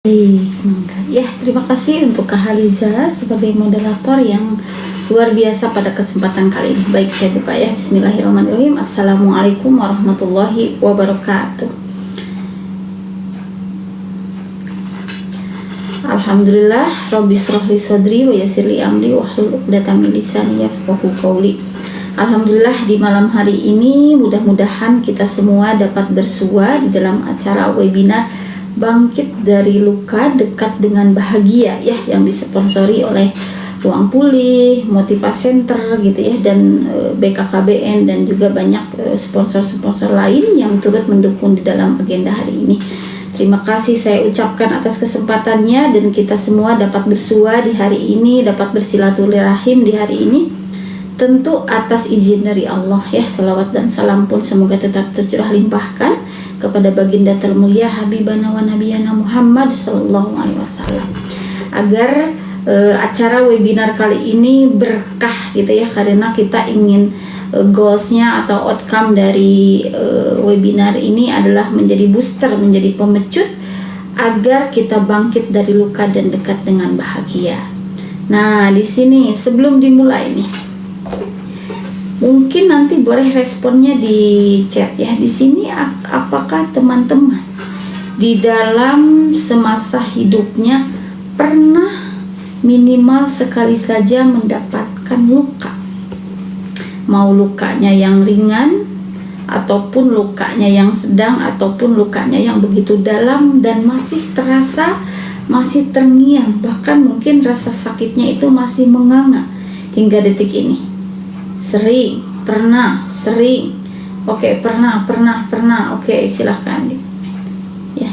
Ya, terima kasih untuk Kak Haliza sebagai moderator yang luar biasa pada kesempatan kali ini. Baik, saya buka ya. Bismillahirrahmanirrahim. Assalamualaikum warahmatullahi wabarakatuh. Alhamdulillah, Rabbi shrahli sadri wa yassirli amri wahlul 'uqdatam min lisani yafqahu qawli. Alhamdulillah, di malam hari ini mudah-mudahan kita semua dapat bersua di dalam acara webinar Bangkit dari Luka Dekat dengan Bahagia ya, yang disponsori oleh Ruang Pulih, Motivasi Center gitu ya, dan BKKBN dan juga banyak sponsor-sponsor lain yang turut mendukung di dalam agenda hari ini. Terima kasih saya ucapkan atas kesempatannya, dan kita semua dapat bersua di hari ini, dapat bersilaturahim di hari ini, tentu atas izin dari Allah ya. Salawat dan salam pun semoga tetap tercurah limpahkan kepada baginda termulia Habibana wa Nabiyana Muhammad sallallahu alaihi wasallam, agar acara webinar kali ini berkah gitu ya, karena kita ingin goalsnya atau outcome dari webinar ini adalah menjadi booster, menjadi pemecut agar kita bangkit dari luka dan dekat dengan bahagia. Nah, di sini sebelum dimulai nih, mungkin nanti boleh responnya di chat ya. Di sini apakah teman-teman di dalam semasa hidupnya pernah minimal sekali saja mendapatkan luka? Mau lukanya yang ringan, ataupun lukanya yang sedang, ataupun lukanya yang begitu dalam dan masih terasa, masih terngiang, bahkan mungkin rasa sakitnya itu masih menganga hingga detik ini. Sering, pernah, sering. Oke, pernah. Oke, silahkan ya.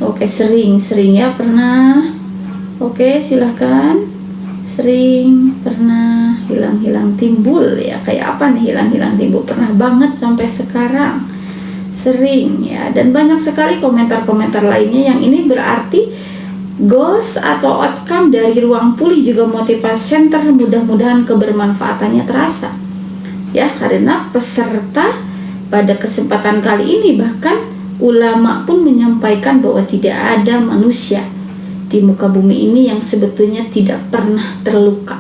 Oke, sering ya, pernah. Oke, silahkan. Sering, pernah, hilang timbul ya. Kayak apa nih hilang timbul? Pernah banget sampai sekarang. Sering ya. Dan banyak sekali komentar-komentar lainnya yang ini berarti goals atau outcome dari Ruang Pulih juga Motivasi Center mudah-mudahan kebermanfaatannya terasa ya, karena peserta pada kesempatan kali ini bahkan ulama pun menyampaikan bahwa tidak ada manusia di muka bumi ini yang sebetulnya tidak pernah terluka.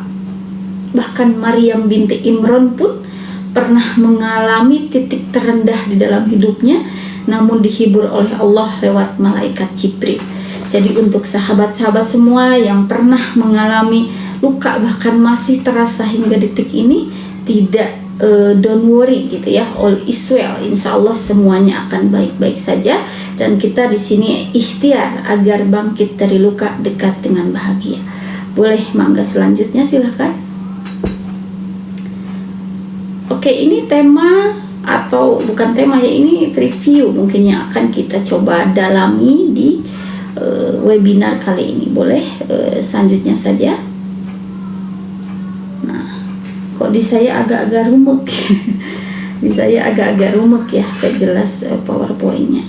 Bahkan Maryam binti Imran pun pernah mengalami titik terendah di dalam hidupnya, namun dihibur oleh Allah lewat malaikat Jibril. Jadi untuk sahabat-sahabat semua yang pernah mengalami luka bahkan masih terasa hingga detik ini, tidak don't worry gitu ya, all is well. Insya Allah semuanya akan baik-baik saja, dan kita di sini ikhtiar agar bangkit dari luka dekat dengan bahagia. Boleh mangga selanjutnya silahkan. Oke, ini tema atau bukan tema ya, ini review mungkin yang akan kita coba dalami di webinar kali ini. Boleh selanjutnya saja. Nah, kok di saya agak-agak rumuk di saya agak-agak rumuk ya, gak jelas powerpointnya.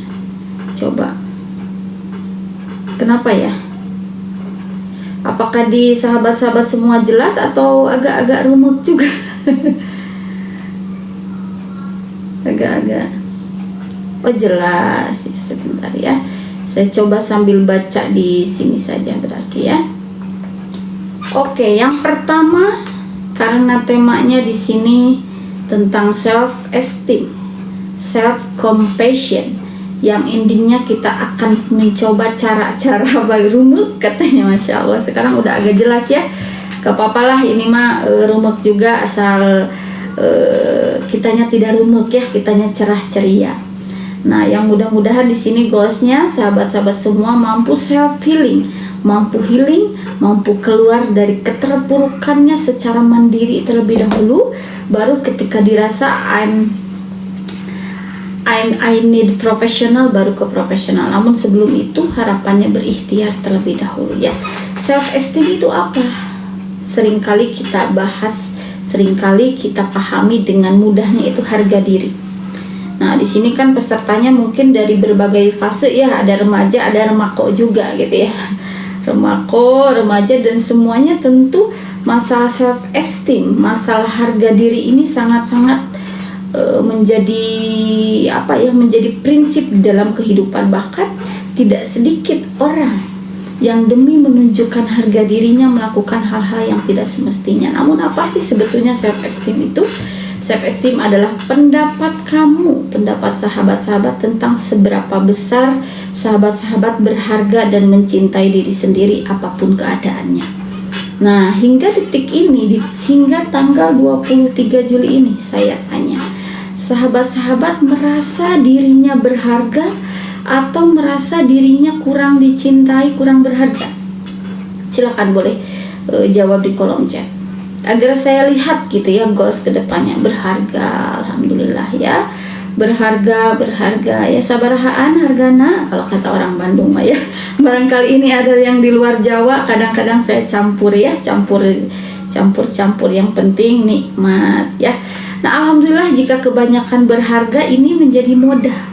Coba kenapa ya, apakah di sahabat-sahabat semua jelas atau agak-agak rumuk juga? Agak-agak, oh jelas ya, sebentar ya. Saya coba sambil baca di sini saja berarti ya. Oke, yang pertama, karena temanya di sini tentang self esteem, self compassion, yang endingnya kita akan mencoba cara-cara rumuk katanya. Masya Allah, sekarang udah agak jelas ya. Gak apa-apa lah, ini mah rumuk juga, asal kitanya tidak rumuk ya, kitanya cerah ceria. Nah, yang mudah-mudahan di sini goalsnya sahabat-sahabat semua mampu self healing, mampu healing, mampu keluar dari keterpurukannya secara mandiri terlebih dahulu, baru ketika dirasa I need profesional, baru ke profesional. Namun sebelum itu harapannya berikhtiar terlebih dahulu ya. Self esteem itu apa? Seringkali kita bahas, seringkali kita pahami dengan mudahnya itu harga diri. Nah, di sini kan pesertanya mungkin dari berbagai fase ya, ada remaja, ada remako juga gitu ya. Remako, remaja, dan semuanya tentu masalah self esteem, masalah harga diri ini sangat-sangat menjadi menjadi prinsip di dalam kehidupan. Bahkan tidak sedikit orang yang demi menunjukkan harga dirinya melakukan hal-hal yang tidak semestinya. Namun apa sih sebetulnya self esteem itu? Self esteem adalah pendapat kamu, pendapat sahabat-sahabat tentang seberapa besar sahabat-sahabat berharga dan mencintai diri sendiri apapun keadaannya. Nah, hingga detik ini, hingga tanggal 23 Juli ini, saya tanya, sahabat-sahabat merasa dirinya berharga atau merasa dirinya kurang dicintai, kurang berharga? Silakan boleh jawab di kolom chat, agar saya lihat gitu ya goals kedepannya. Berharga, alhamdulillah ya, berharga ya, sabarahaan hargana kalau kata orang Bandung mah ya. Barangkali ini ada yang di luar Jawa, kadang-kadang saya campur ya, campur yang penting nikmat ya. Nah, alhamdulillah jika kebanyakan berharga ini menjadi modal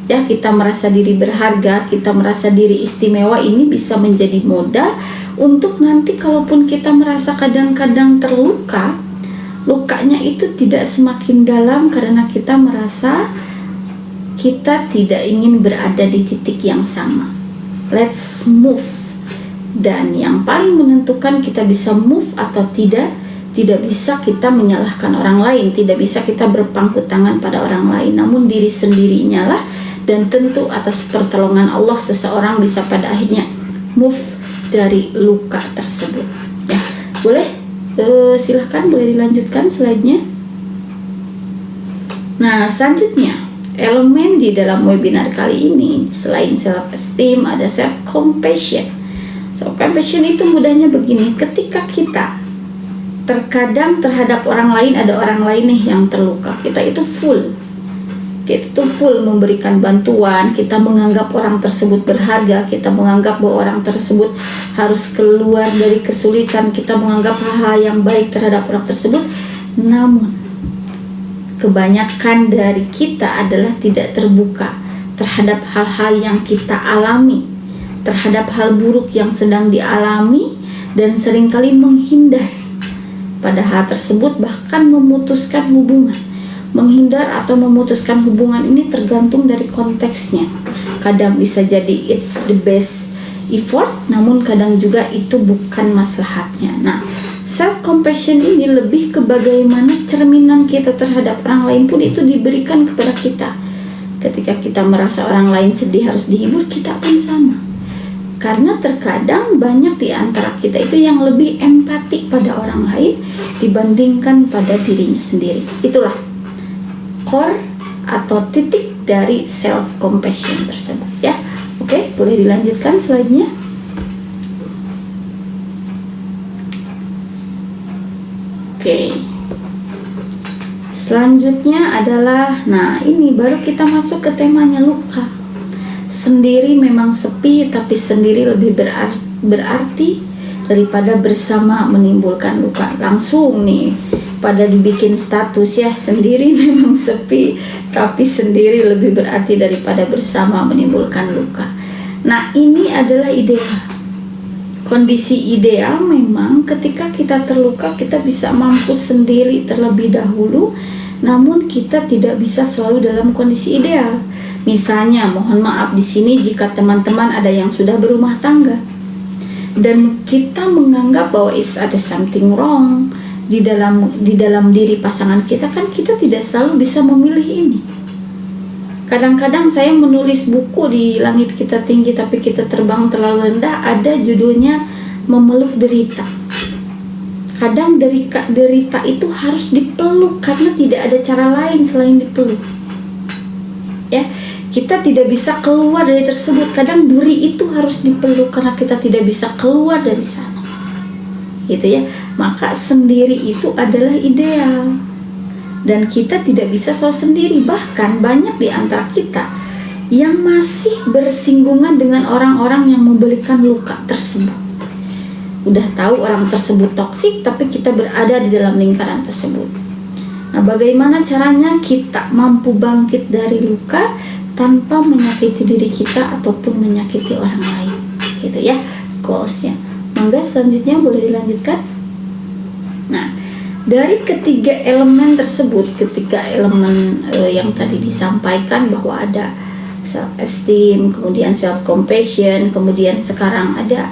ya, kita merasa diri berharga, kita merasa diri istimewa, ini bisa menjadi modal untuk nanti kalaupun kita merasa kadang-kadang terluka, lukanya itu tidak semakin dalam karena kita merasa kita tidak ingin berada di titik yang sama. Let's move. Dan yang paling menentukan kita bisa move atau tidak bisa kita menyalahkan orang lain, tidak bisa kita berpangku tangan pada orang lain, namun diri sendirinya lah. Dan tentu atas pertolongan Allah seseorang bisa pada akhirnya move dari luka tersebut ya. Boleh silahkan boleh dilanjutkan slide-nya. Nah, selanjutnya elemen di dalam webinar kali ini selain self esteem ada self compassion. Self compassion itu mudahnya begini, ketika kita terkadang terhadap orang lain, ada orang lain nih yang terluka, kita itu full memberikan bantuan, kita menganggap orang tersebut berharga, kita menganggap bahwa orang tersebut harus keluar dari kesulitan, kita menganggap hal-hal yang baik terhadap orang tersebut. Namun kebanyakan dari kita adalah tidak terbuka terhadap hal-hal yang kita alami, terhadap hal buruk yang sedang dialami, dan seringkali menghindar pada hal tersebut, bahkan memutuskan hubungan. Menghindar atau memutuskan hubungan ini tergantung dari konteksnya. Kadang bisa jadi it's the best effort, namun kadang juga itu bukan maslahatnya. Nah, self compassion ini lebih ke bagaimana cerminan kita terhadap orang lain pun itu diberikan kepada kita. Ketika kita merasa orang lain sedih harus dihibur, kita pun sama. Karena terkadang banyak di antara kita itu yang lebih empati pada orang lain dibandingkan pada dirinya sendiri. Itulah core atau titik dari self compassion tersebut ya. Oke, boleh dilanjutkan slide-nya. Oke. Selanjutnya adalah, nah ini baru kita masuk ke temanya luka. Sendiri memang sepi, tapi sendiri lebih berarti daripada bersama menimbulkan luka. Langsung nih pada dibikin status ya, sendiri memang sepi tapi sendiri lebih berarti daripada bersama menimbulkan luka. Nah, ini adalah ideal. Kondisi ideal memang ketika kita terluka kita bisa mampu sendiri terlebih dahulu, namun kita tidak bisa selalu dalam kondisi ideal. Misalnya, mohon maaf di sini jika teman-teman ada yang sudah berumah tangga dan kita menganggap bahwa ada something wrong di dalam diri pasangan kita, kan kita tidak selalu bisa memilih ini. Kadang-kadang saya menulis buku di Langit Kita Tinggi Tapi Kita Terbang Terlalu Rendah, ada judulnya Memeluk Derita. Kadang derita itu harus dipeluk karena tidak ada cara lain selain dipeluk ya. Kita tidak bisa keluar dari tersebut, kadang duri itu harus dipeluk karena kita tidak bisa keluar dari sana gitu ya. Maka sendiri itu adalah ideal, dan kita tidak bisa selalu sendiri. Bahkan banyak di antara kita yang masih bersinggungan dengan orang-orang yang memberikan luka tersebut. Udah tahu orang tersebut toksik, tapi kita berada di dalam lingkaran tersebut. Nah, bagaimana caranya kita mampu bangkit dari luka tanpa menyakiti diri kita ataupun menyakiti orang lain gitu ya, goalsnya. Mangga selanjutnya boleh dilanjutkan. Nah, dari ketiga elemen tersebut, ketiga elemen yang tadi disampaikan bahwa ada self esteem, kemudian self compassion, kemudian sekarang ada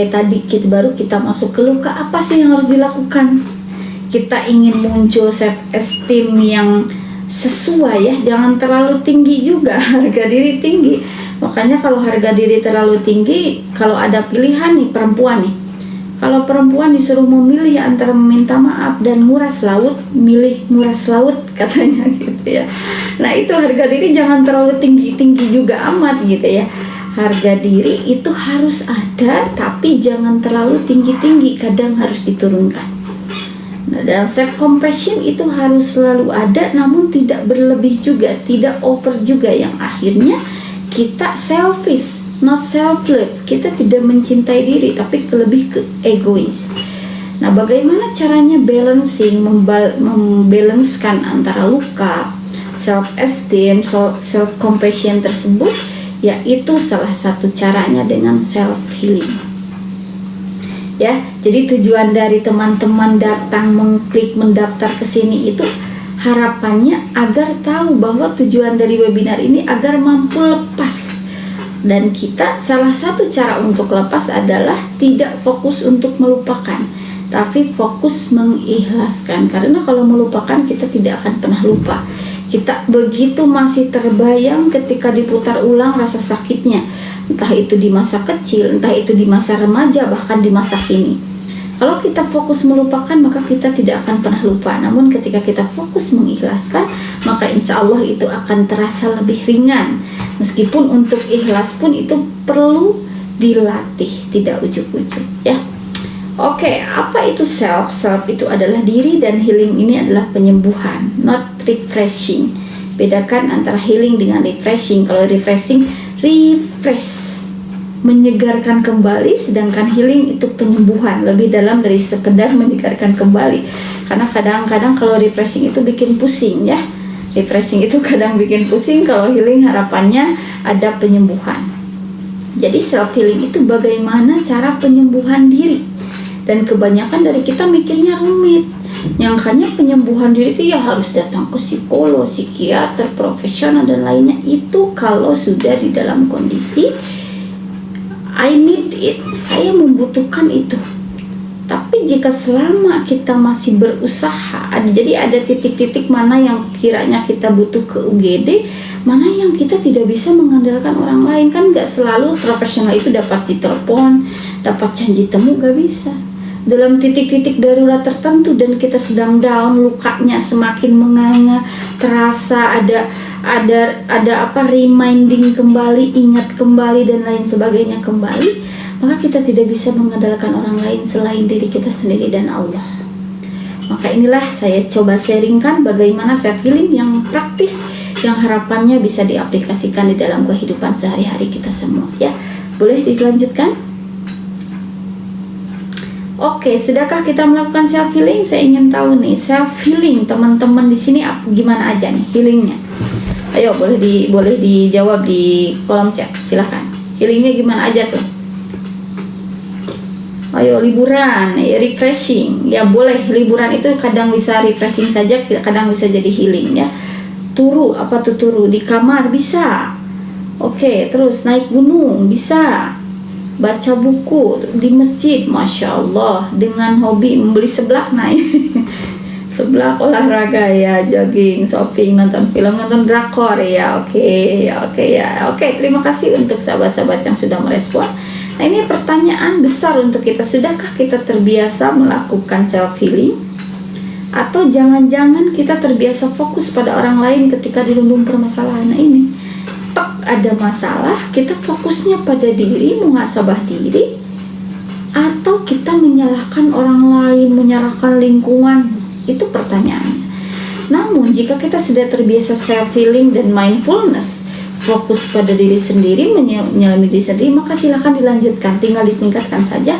tadi baru kita masuk ke luka. Apa sih yang harus dilakukan? Kita ingin muncul self esteem yang sesuai ya, jangan terlalu tinggi juga, harga diri tinggi. Makanya kalau harga diri terlalu tinggi, kalau ada pilihan nih perempuan nih, kalau perempuan disuruh memilih antara meminta maaf dan nguras laut, milih nguras laut katanya gitu ya. Nah itu harga diri jangan terlalu tinggi-tinggi juga amat gitu ya. Harga diri itu harus ada, tapi jangan terlalu tinggi-tinggi, kadang harus diturunkan. Nah, dan self compassion itu harus selalu ada, namun tidak berlebih juga, tidak over juga, yang akhirnya kita selfish, not self love. Kita tidak mencintai diri, tapi lebih ke egois. Nah, bagaimana caranya balancing, membalancekan antara luka, self esteem, self compassion tersebut? Yaitu salah satu caranya dengan self healing. Ya, jadi tujuan dari teman-teman datang mengklik mendaftar ke sini itu harapannya agar tahu bahwa tujuan dari webinar ini agar mampu lepas. Dan kita salah satu cara untuk lepas adalah tidak fokus untuk melupakan, tapi fokus mengikhlaskan. Karena kalau melupakan kita tidak akan pernah lupa. Kita begitu masih terbayang ketika diputar ulang rasa sakitnya, entah itu di masa kecil, entah itu di masa remaja, bahkan di masa kini. Kalau kita fokus melupakan, maka kita tidak akan pernah lupa. Namun ketika kita fokus mengikhlaskan, maka insya Allah itu akan terasa lebih ringan. Meskipun untuk ikhlas pun itu perlu dilatih, tidak ujuk-ujuk ya. Oke, apa itu self? Self itu adalah diri, dan healing ini adalah penyembuhan, not refreshing. Bedakan antara healing dengan refreshing. Kalau refreshing, refresh, menyegarkan kembali, sedangkan healing itu penyembuhan, lebih dalam dari sekedar menyegarkan kembali. Karena kadang-kadang kalau refreshing itu bikin pusing ya. Refreshing itu kadang bikin pusing, kalau healing harapannya ada penyembuhan. Jadi self healing itu bagaimana cara penyembuhan diri. Dan kebanyakan dari kita mikirnya rumit, nyangkanya penyembuhan diri itu ya harus datang ke psikolog, psikiater, profesional dan lainnya. Itu kalau sudah di dalam kondisi I need it, saya membutuhkan itu. Tapi jika selama kita masih berusaha, jadi ada titik-titik mana yang kiranya kita butuh ke UGD, mana yang kita tidak bisa mengandalkan orang lain. Kan gak selalu profesional itu dapat ditelepon, dapat janji temu, gak bisa. Dalam titik-titik darurat tertentu dan kita sedang down, lukanya semakin menganga, terasa ada reminding kembali, ingat kembali dan lain sebagainya kembali, maka kita tidak bisa mengandalkan orang lain selain diri kita sendiri dan Allah. Maka inilah saya coba sharingkan bagaimana self healing yang praktis, yang harapannya bisa diaplikasikan di dalam kehidupan sehari-hari kita semua ya. Boleh dilanjutkan? Oke, sudahkah kita melakukan self healing? Saya ingin tahu nih, self healing teman-teman di sini gimana aja nih healingnya? Ayo boleh dijawab di kolom chat, silakan. Healingnya gimana aja tuh? Ayo, liburan, refreshing. Ya boleh, liburan itu kadang bisa refreshing saja, kadang bisa jadi healing ya. Turu, apa tuh turu? Di kamar bisa. Oke, terus naik gunung bisa. Baca buku di masjid, Masya Allah, dengan hobi membeli seblak naik seblak, olahraga ya, jogging, shopping, nonton film, nonton drakor ya. Oke, terima kasih untuk sahabat-sahabat yang sudah merespon. Nah ini pertanyaan besar untuk kita, sudahkah kita terbiasa melakukan self healing? Atau jangan-jangan kita terbiasa fokus pada orang lain ketika dirundung permasalahan? Nah ini ada masalah, kita fokusnya pada diri, muhasabah diri, atau kita menyalahkan orang lain, menyalahkan lingkungan? Itu pertanyaannya. Namun jika kita sudah terbiasa self healing dan mindfulness, fokus pada diri sendiri, menyelami diri sendiri, maka silakan dilanjutkan, tinggal ditingkatkan saja.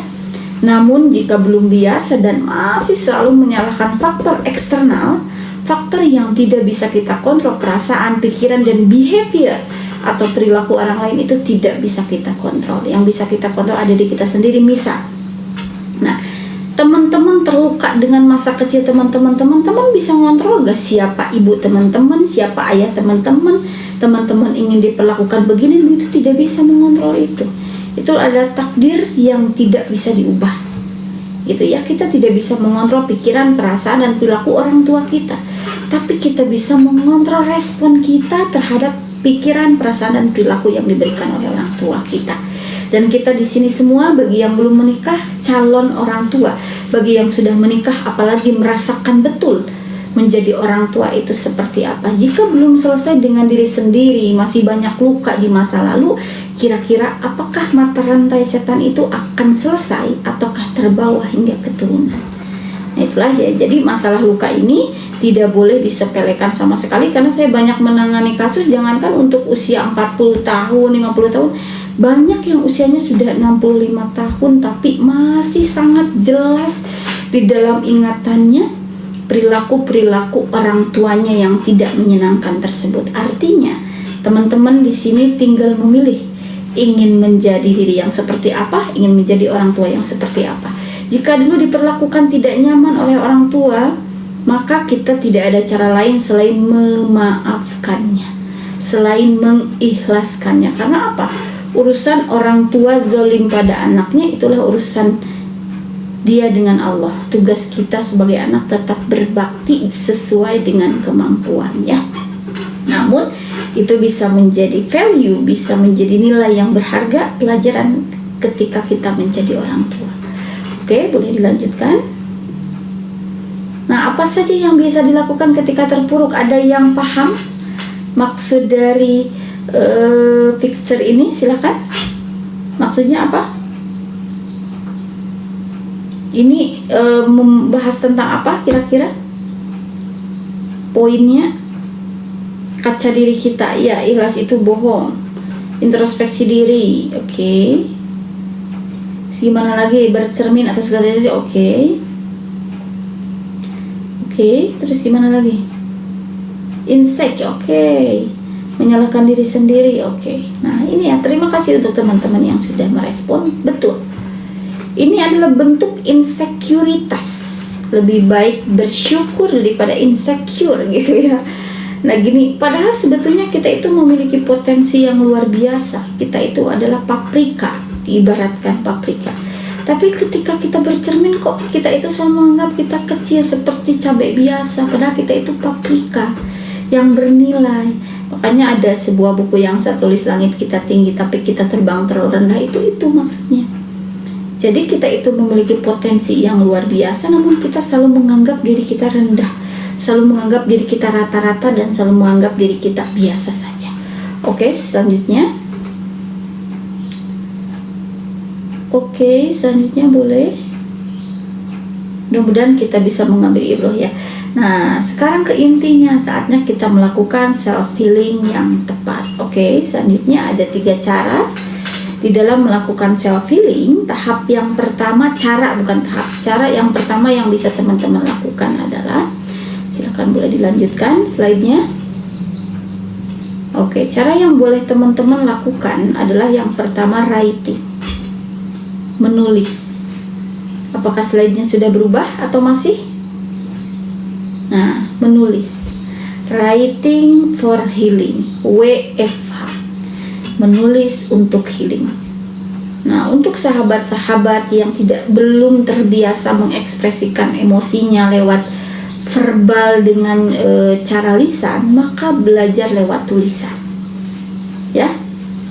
Namun jika belum biasa dan masih selalu menyalahkan faktor eksternal, faktor yang tidak bisa kita kontrol, perasaan, pikiran, dan behavior atau perilaku orang lain, itu tidak bisa kita kontrol. Yang bisa kita kontrol ada di kita sendiri. Misal, nah teman-teman terluka dengan masa kecil teman-teman bisa ngontrol gak siapa ibu teman-teman, siapa ayah teman-teman ingin diperlakukan begini, itu tidak bisa mengontrol itu ada takdir yang tidak bisa diubah gitu ya. Kita tidak bisa mengontrol pikiran, perasaan, dan perilaku orang tua kita, tapi kita bisa mengontrol respon kita terhadap pikiran, perasaan, dan perilaku yang diberikan oleh orang tua kita. Dan kita di sini semua, bagi yang belum menikah, calon orang tua, bagi yang sudah menikah, apalagi merasakan betul menjadi orang tua itu seperti apa. Jika belum selesai dengan diri sendiri, masih banyak luka di masa lalu, kira-kira apakah mata rantai setan itu akan selesai ataukah terbawa hingga keturunan? Nah itulah ya, jadi masalah luka ini tidak boleh disepelekan sama sekali, karena saya banyak menangani kasus, jangankan untuk usia 40 tahun, 50 tahun, banyak yang usianya sudah 65 tahun tapi masih sangat jelas di dalam ingatannya perilaku-perilaku orang tuanya yang tidak menyenangkan tersebut. Artinya, teman-teman di sini tinggal memilih ingin menjadi diri yang seperti apa, ingin menjadi orang tua yang seperti apa. Jika dulu diperlakukan tidak nyaman oleh orang tua, maka kita tidak ada cara lain selain memaafkannya, selain mengikhlaskannya. Karena apa? Urusan orang tua zalim pada anaknya itulah urusan dia dengan Allah. Tugas kita sebagai anak tetap berbakti sesuai dengan kemampuan ya. Namun itu bisa menjadi value, bisa menjadi nilai yang berharga, pelajaran ketika kita menjadi orang tua. Oke, boleh dilanjutkan. Nah, apa saja yang bisa dilakukan ketika terpuruk? Ada yang paham maksud dari fixer ini? Silakan. Maksudnya apa? Ini membahas tentang apa kira-kira? Poinnya, kaca diri kita, ya, ikhlas itu bohong, introspeksi diri, oke. Gimana lagi? Bercermin atas segala diri, oke. Terus gimana lagi? Insecure, oke. Menyalahkan diri sendiri, oke. Nah ini ya, terima kasih untuk teman-teman yang sudah merespon. Betul, ini adalah bentuk insekuritas. Lebih baik bersyukur daripada insecure gitu ya. Nah gini, padahal sebetulnya kita itu memiliki potensi yang luar biasa. Kita itu adalah paprika, diibaratkan paprika. Tapi ketika kita bercermin, kok kita itu selalu menganggap kita kecil seperti cabai biasa, padahal kita itu paprika yang bernilai. Makanya ada sebuah buku yang saya tulis, langit kita tinggi tapi kita terbang terlalu rendah. Itu maksudnya. Jadi kita itu memiliki potensi yang luar biasa, namun kita selalu menganggap diri kita rendah, selalu menganggap diri kita rata-rata, dan selalu menganggap diri kita biasa saja. Oke, selanjutnya. Selanjutnya boleh. Mudah-mudahan kita bisa mengambil ibrah ya. Nah, sekarang ke intinya, saatnya kita melakukan self healing yang tepat. Selanjutnya ada 3 cara di dalam melakukan self healing. Tahap yang pertama, cara yang pertama yang bisa teman-teman lakukan adalah, silakan boleh dilanjutkan slide-nya. Cara yang boleh teman-teman lakukan adalah yang pertama, writing, menulis. Apakah slide-nya sudah berubah atau masih? Nah, menulis, writing for healing, WFH, menulis untuk healing. Nah, untuk sahabat-sahabat yang belum terbiasa mengekspresikan emosinya lewat verbal dengan cara lisan, maka belajar lewat tulisan. Ya,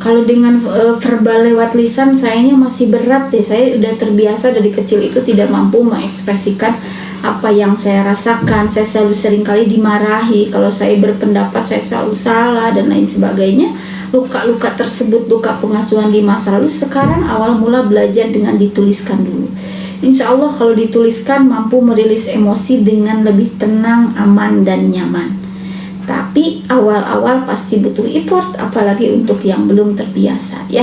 kalau dengan verbal lewat lisan sayanya masih berat deh. Saya udah terbiasa dari kecil itu tidak mampu mengekspresikan apa yang saya rasakan. Saya selalu seringkali dimarahi kalau saya berpendapat, saya selalu salah dan lain sebagainya. Luka-luka tersebut, luka pengasuhan di masa lalu, sekarang awal mula belajar dengan dituliskan dulu. Insya Allah kalau dituliskan mampu merilis emosi dengan lebih tenang, aman, dan nyaman. Tapi awal-awal pasti butuh effort, apalagi untuk yang belum terbiasa ya.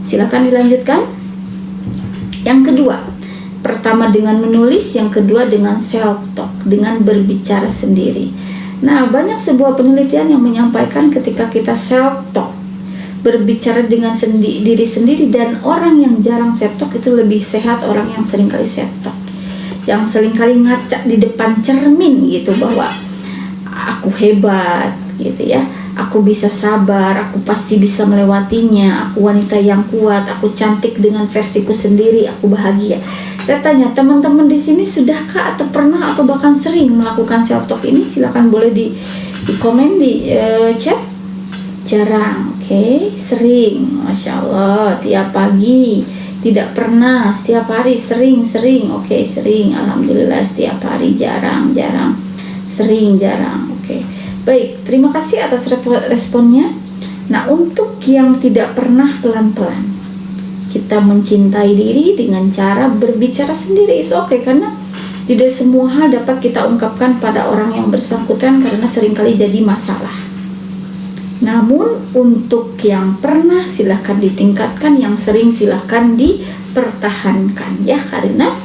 Silakan dilanjutkan. Yang kedua, pertama dengan menulis, yang kedua dengan self-talk, dengan berbicara sendiri. Nah, banyak sebuah penelitian yang menyampaikan ketika kita self-talk, berbicara dengan diri sendiri, dan orang yang jarang self-talk itu lebih sehat orang yang seringkali self-talk. yang seringkali ngaca di depan cermin gitu bahwa aku hebat gitu ya, aku bisa sabar, aku pasti bisa melewatinya, aku wanita yang kuat, aku cantik dengan versiku sendiri, aku bahagia. Saya tanya teman-teman di sini, sudahkah atau pernah atau bahkan sering melakukan self talk ini? Silakan boleh di komen di chat. Jarang, oke. Sering, masya Allah, tiap pagi. Tidak pernah, setiap hari. Sering, oke, sering. Alhamdulillah setiap hari. Jarang, sering, jarang, oke. Baik, terima kasih atas responnya. Nah, untuk yang tidak pernah, pelan-pelan kita mencintai diri dengan cara berbicara sendiri. Is oke, karena tidak semua hal dapat kita ungkapkan pada orang yang bersangkutan karena seringkali jadi masalah. Namun untuk yang pernah silahkan ditingkatkan, yang sering silahkan dipertahankan ya, karena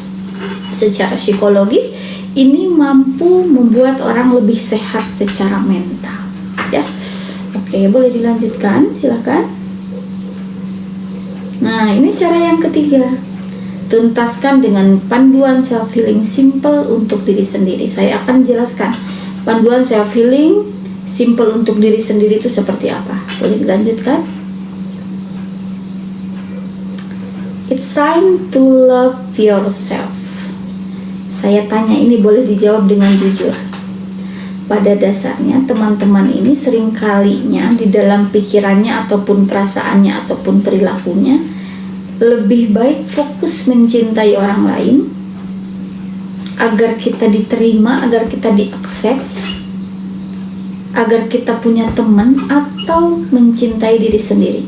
secara psikologis ini mampu membuat orang lebih sehat secara mental ya. Oke, boleh dilanjutkan, silakan. Nah, ini cara yang ketiga. Tuntaskan dengan panduan self healing simple untuk diri sendiri. Saya akan jelaskan panduan self healing simple untuk diri sendiri itu seperti apa. Boleh dilanjutkan? It's time to love yourself. Saya tanya ini boleh dijawab dengan jujur. Pada dasarnya teman-teman ini seringkalinya di dalam pikirannya ataupun perasaannya ataupun perilakunya lebih baik fokus mencintai orang lain agar kita diterima, agar kita di-accept, agar kita punya teman, atau mencintai diri sendiri.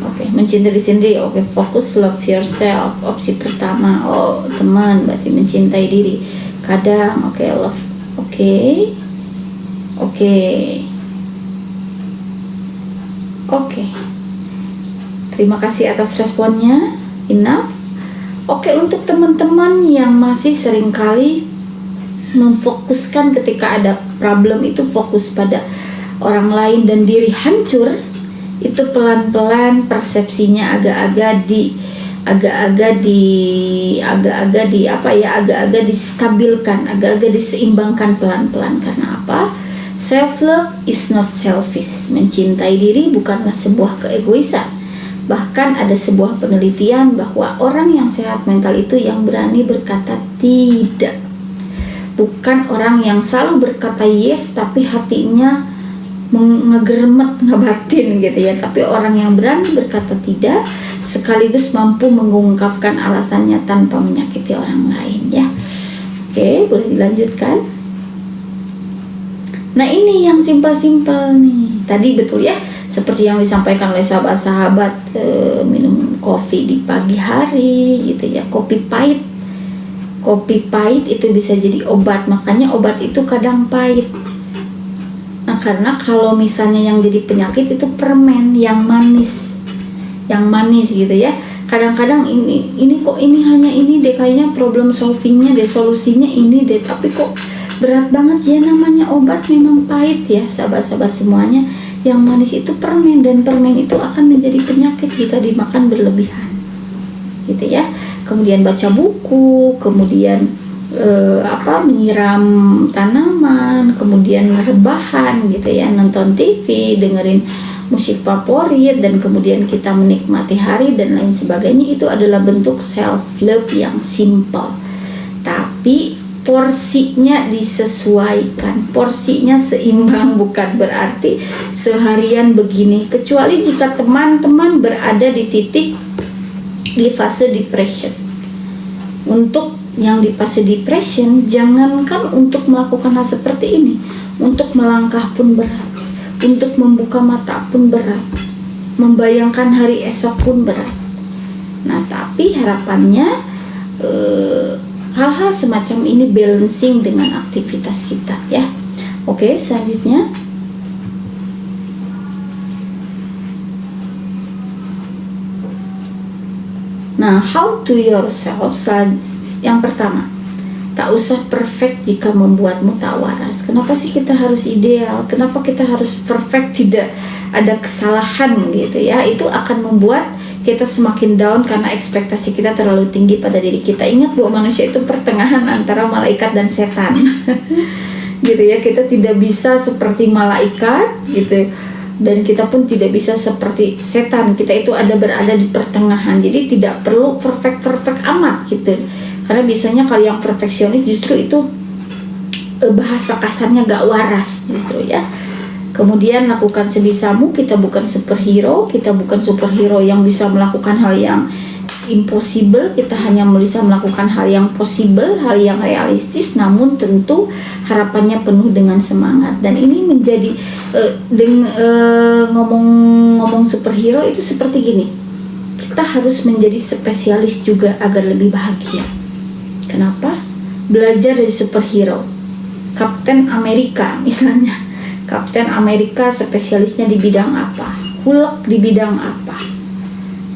Oke, mencintai diri sendiri. Oke, fokus love yourself. Opsi pertama, oh teman, berarti mencintai diri. Kadang, oke, love. Oke. Terima kasih atas responnya. Enough. Oke, untuk teman-teman yang masih seringkali memfokuskan ketika ada problem itu fokus pada orang lain dan diri hancur, itu pelan-pelan persepsinya agak-agak distabilkan, agak-agak diseimbangkan pelan-pelan. Karena apa? Self love is not selfish. Mencintai diri bukanlah sebuah keegoisan. Bahkan ada sebuah penelitian bahwa orang yang sehat mental itu yang berani berkata tidak. Bukan orang yang selalu berkata yes tapi hatinya ngegermet, ngebatin gitu ya. Tapi orang yang berani berkata tidak sekaligus mampu mengungkapkan alasannya tanpa menyakiti orang lain ya. Oke, boleh dilanjutkan. Nah, ini yang simpel-simpel nih. Tadi betul ya, seperti yang disampaikan oleh sahabat-sahabat, minum kopi di pagi hari gitu ya. Kopi pahit itu bisa jadi obat. Makanya obat itu kadang pahit. Nah, karena kalau misalnya yang jadi penyakit itu permen yang manis gitu ya. Kadang-kadang ini kok ini hanya ini deh, kayaknya problem solvingnya deh, solusinya ini deh, tapi kok berat banget ya. Namanya obat memang pahit ya sahabat-sahabat semuanya. Yang manis itu permen, dan permen itu akan menjadi penyakit jika dimakan berlebihan gitu ya. Kemudian baca buku, kemudian menyiram tanaman, kemudian rebahan gitu ya, nonton TV, dengerin musik favorit, dan kemudian kita menikmati hari dan lain sebagainya. Itu adalah bentuk self love yang simple, tapi porsinya disesuaikan, porsinya seimbang. Bukan berarti seharian begini, kecuali jika teman-teman berada di titik di fase depression. Untuk yang di fase depression, jangankan untuk melakukan hal seperti ini, untuk melangkah pun berat, untuk membuka mata pun berat, membayangkan hari esok pun berat. Nah, tapi harapannya hal-hal semacam ini balancing dengan aktivitas kita ya. Oke, selanjutnya. Nah, how to yourself. Yang pertama, tak usah perfect jika membuatmu tak waras. Kenapa sih kita harus ideal? Kenapa kita harus perfect, tidak ada kesalahan gitu ya? Itu akan membuat kita semakin down karena ekspektasi kita terlalu tinggi pada diri kita. Ingat bahwa manusia itu pertengahan antara malaikat dan setan. Gitu ya, kita tidak bisa seperti malaikat gitu, dan kita pun tidak bisa seperti setan. Kita itu berada di pertengahan, jadi tidak perlu perfect amat gitu. Karena biasanya kalau yang perfeksionis justru itu bahasa kasarnya gak waras justru ya. Kemudian lakukan sebisamu, kita bukan superhero, kita bukan superhero yang bisa melakukan hal yang impossible, kita hanya bisa melakukan hal yang possible, hal yang realistis, namun tentu harapannya penuh dengan semangat. Dan ini menjadi ngomong superhero itu seperti gini, kita harus menjadi spesialis juga agar lebih bahagia. Kenapa? Belajar dari superhero, Kapten Amerika misalnya. Kapten Amerika spesialisnya di bidang apa? Hulk di bidang apa?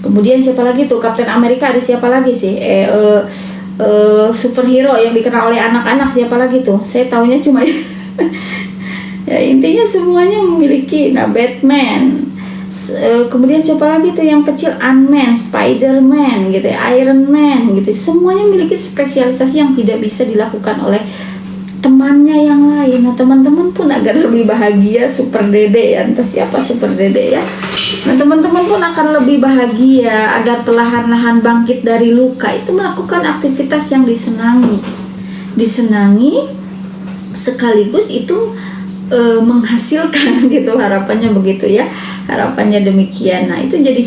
Kemudian siapa lagi tuh Kapten Amerika, ada siapa lagi sih? Superhero yang dikenal oleh anak-anak siapa lagi tuh? Saya taunya cuma ya intinya semuanya memiliki. Nah, Batman. Kemudian siapa lagi tuh yang kecil? Ant-Man, Spider-Man gitu ya, Iron Man gitu. Semuanya memiliki spesialisasi yang tidak bisa dilakukan oleh temannya yang lain. Nah, teman-teman pun agar lebih bahagia, Super Dede ya, entah siapa Super Dede ya. Nah, teman-teman pun akan lebih bahagia agar perlahan-lahan bangkit dari luka, itu melakukan aktivitas yang disenangi sekaligus itu menghasilkan gitu, harapannya begitu ya, harapannya demikian. Nah, itu jadi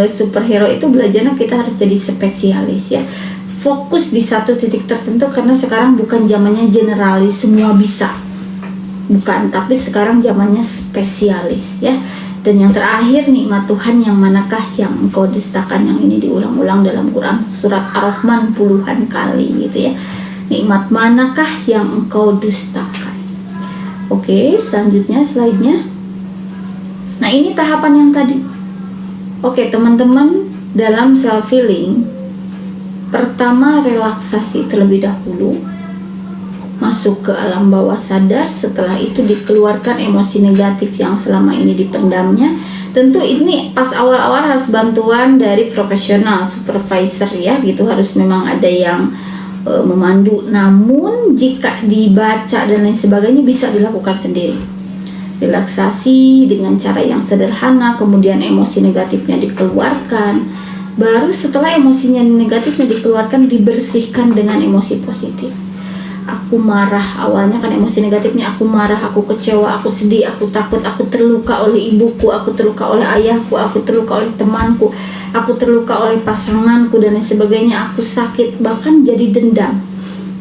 superhero itu belajarnya kita harus jadi spesialis ya, fokus di satu titik tertentu, karena sekarang bukan zamannya generalis semua bisa, bukan, tapi sekarang zamannya spesialis ya. Dan yang terakhir, nikmat Tuhan yang manakah yang engkau dustakan, yang ini diulang-ulang dalam Quran surat Ar-Rahman puluhan kali gitu ya. Nikmat manakah yang engkau dustakan? Oke, selanjutnya slide-nya. Nah, ini tahapan yang tadi. Oke, teman-teman, dalam self healing, pertama relaksasi terlebih dahulu, masuk ke alam bawah sadar. Setelah itu dikeluarkan emosi negatif yang selama ini dipendamnya. Tentu ini pas awal-awal harus bantuan dari profesional, supervisor ya gitu, harus memang ada yang memandu. Namun jika dibaca dan lain sebagainya bisa dilakukan sendiri. Relaksasi dengan cara yang sederhana, kemudian emosi negatifnya dikeluarkan. Baru setelah emosinya negatifnya dikeluarkan, dibersihkan dengan emosi positif. Aku marah, awalnya kan emosi negatifnya aku marah, aku kecewa, aku sedih, aku takut, aku terluka oleh ibuku, aku terluka oleh ayahku, aku terluka oleh temanku, aku terluka oleh pasanganku dan lain sebagainya, aku sakit, bahkan jadi dendam.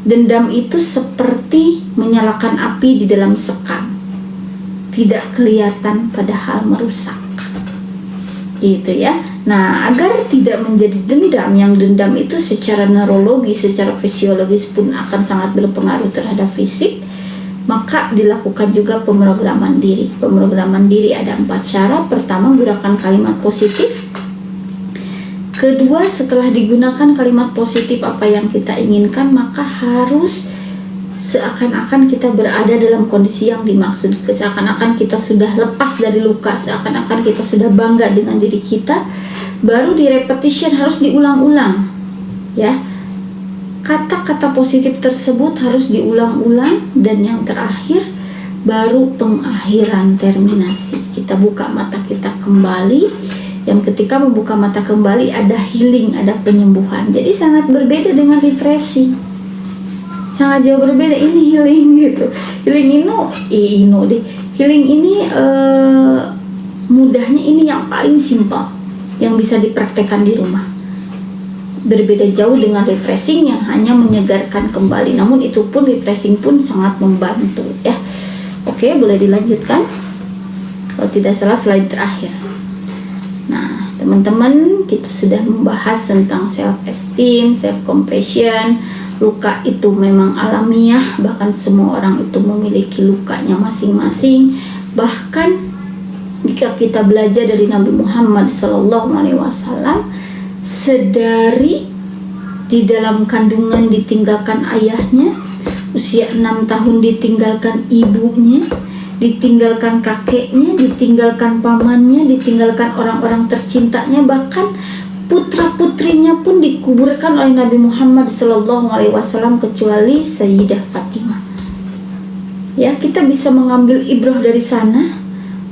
Dendam itu seperti menyalakan api di dalam sekam, tidak kelihatan padahal merusak gitu ya. Nah, agar tidak menjadi dendam, yang dendam itu secara neurologi, secara fisiologis pun akan sangat berpengaruh terhadap fisik, maka dilakukan juga pemrograman diri. Pemrograman diri ada 4 cara. Pertama, gunakan kalimat positif. Kedua, setelah digunakan kalimat positif apa yang kita inginkan, maka harus seakan-akan kita berada dalam kondisi yang dimaksud, seakan-akan kita sudah lepas dari luka, seakan-akan kita sudah bangga dengan diri kita. Baru di repetition, harus diulang-ulang ya, kata-kata positif tersebut harus diulang-ulang. Dan yang terakhir baru pengakhiran, terminasi, kita buka mata kita kembali. Yang ketika membuka mata kembali ada healing, ada penyembuhan. Jadi sangat berbeda dengan refreshing, sangat jauh berbeda. Ini healing gitu, healing healing ini mudahnya ini yang paling simpel yang bisa dipraktekkan di rumah. Berbeda jauh dengan refreshing yang hanya menyegarkan kembali, namun itu pun refreshing pun sangat membantu ya. Oke, boleh dilanjutkan kalau tidak salah slide terakhir. Nah, teman-teman, kita sudah membahas tentang self esteem, self compassion. Luka itu memang alamiah, bahkan semua orang itu memiliki lukanya masing-masing. Bahkan jika kita belajar dari Nabi Muhammad SAW, sedari di dalam kandungan ditinggalkan ayahnya, usia 6 tahun ditinggalkan ibunya, ditinggalkan kakeknya, ditinggalkan pamannya, ditinggalkan orang-orang tercintanya, bahkan putra-putrinya pun dikuburkan oleh Nabi Muhammad SAW kecuali Sayyidah Fatimah. Ya, kita bisa mengambil ibrah dari sana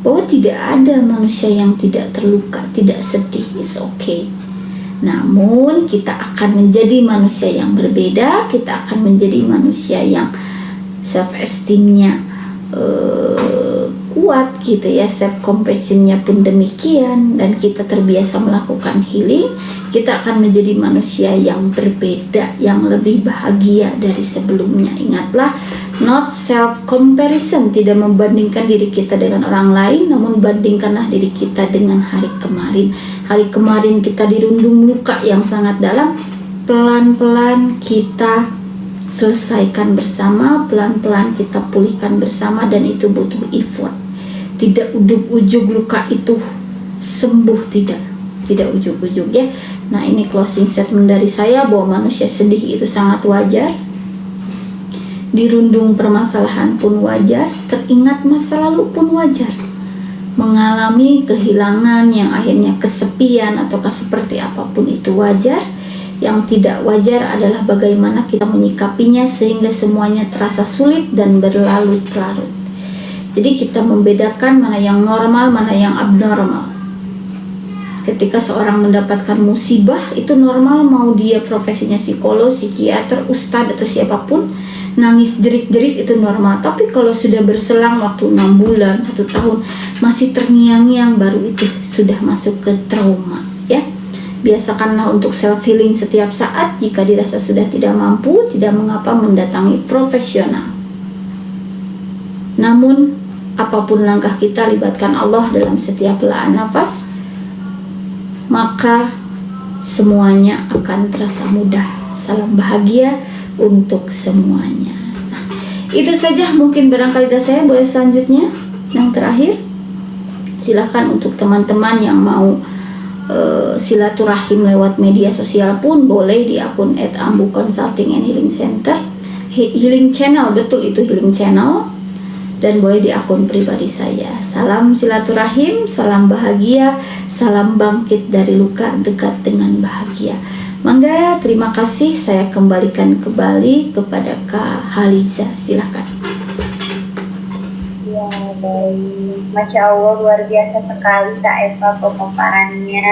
bahwa tidak ada manusia yang tidak terluka, tidak sedih, it's okay. Namun kita akan menjadi manusia yang berbeda, kita akan menjadi manusia yang self esteemnya kuat gitu ya, self compassionnya pun demikian, dan kita terbiasa melakukan healing, kita akan menjadi manusia yang berbeda, yang lebih bahagia dari sebelumnya. Ingatlah, not self comparison, tidak membandingkan diri kita dengan orang lain, namun bandingkanlah diri kita dengan hari kemarin. Hari kemarin kita dirundung luka yang sangat dalam, pelan-pelan kita selesaikan bersama, pelan-pelan kita pulihkan bersama, dan itu butuh effort. Tidak ujug-ujug luka itu sembuh, tidak ujug-ujug ya. Nah, ini closing statement dari saya bahwa manusia sedih itu sangat wajar, dirundung permasalahan pun wajar, teringat masa lalu pun wajar, mengalami kehilangan yang akhirnya kesepian ataukah seperti apapun itu wajar. Yang tidak wajar adalah bagaimana kita menyikapinya sehingga semuanya terasa sulit dan berlarut-larut. Jadi kita membedakan mana yang normal, mana yang abnormal. Ketika seorang mendapatkan musibah, itu normal, mau dia profesinya psikolog, psikiater, ustadz atau siapapun, nangis jerit-jerit itu normal. Tapi kalau sudah berselang waktu 6 bulan, 1 tahun masih terngiang-ngiang, baru itu sudah masuk ke trauma ya. Biasakanlah untuk self healing setiap saat. Jika dirasa sudah tidak mampu, tidak mengapa mendatangi profesional. Namun apapun langkah kita, libatkan Allah dalam setiap helaan nafas, maka semuanya akan terasa mudah. Salam bahagia untuk semuanya. Nah, itu saja mungkin barangkali dari saya. Boleh selanjutnya yang terakhir, silahkan untuk teman-teman yang mau silaturahim lewat media sosial pun boleh di akun @ambu consulting and healing center, healing channel, betul itu healing channel, dan boleh di akun pribadi saya. Salam silaturahim, salam bahagia, salam bangkit dari luka, dekat dengan bahagia. Mangga, terima kasih, saya kembalikan kembali kepada Kak Haliza, silakan. Ya, baik. Masya Allah, luar biasa sekali Kak Eva pemaparannya.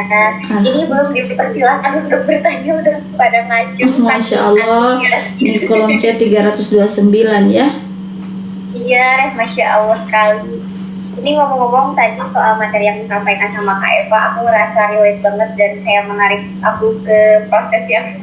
Ini belum dipersilakan untuk bertanya, udah pada ngacung. Masya Allah, ini kolom chat 329 ya. Iya, Masya Allah sekali. Ini ngomong-ngomong tadi soal materi yang disampaikan sama Kak Eva, aku ngerasa relate banget dan kayak menarik aku ke proses yang